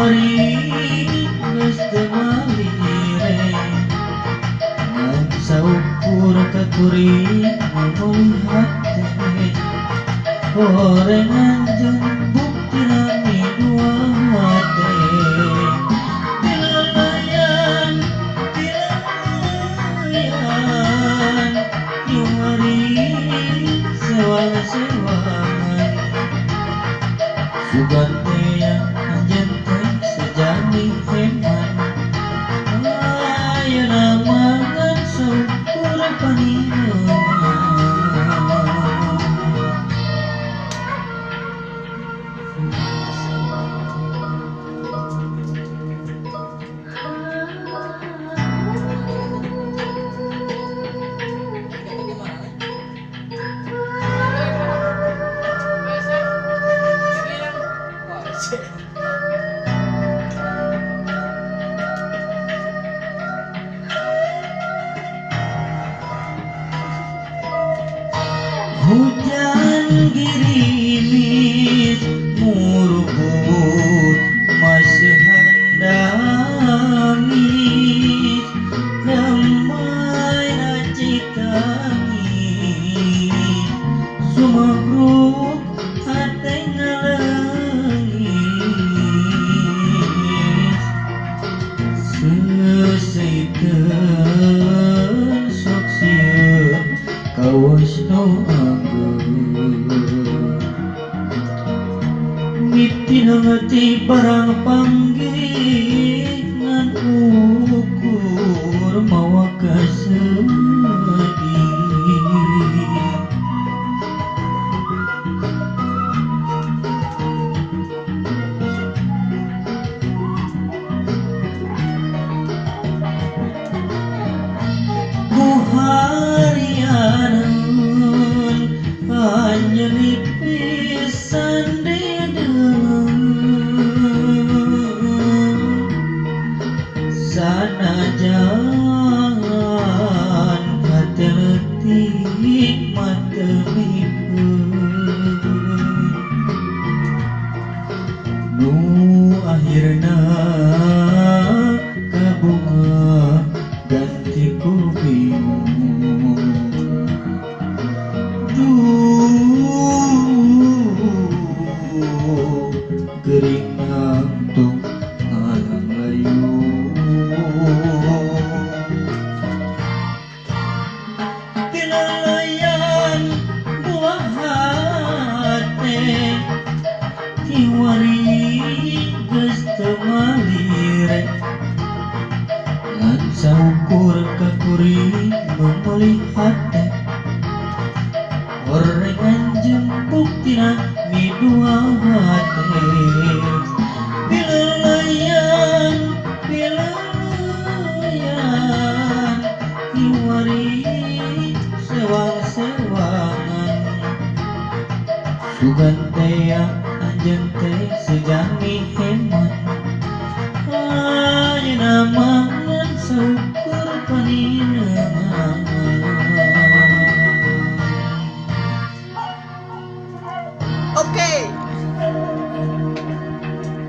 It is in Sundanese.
kiwari geus teu malire ngan saukur kakuring melihat teh gorengan jeung bukti rami dua hate tilalayan kiwari sewang-sewangan sugan teh yang anjeun teh sejami heman ayeuna mangan saukur panineuman. Hujan girimis murubut masih handangis ramai nacitangis sumagruk hate ngalengis seuseukeun sok sieun kawas nu mitina ngati barang panggih ngan ukur mawa kasedih ku harianeun anjeun pisan sanajan hate leutik mate mikeun nu akhirna kabunga ganti ku bingung gering ngantuk ngalang layu tilalayan buah hate kiwari geus teu malire ngan saukur kakuring melihat teh gorengan jeung buktina mi dua hate pilalayan kiwari sewang-sewangan sugan teh anjeun teh sejami heman ayeuna mangan saukur panineuman. Oke.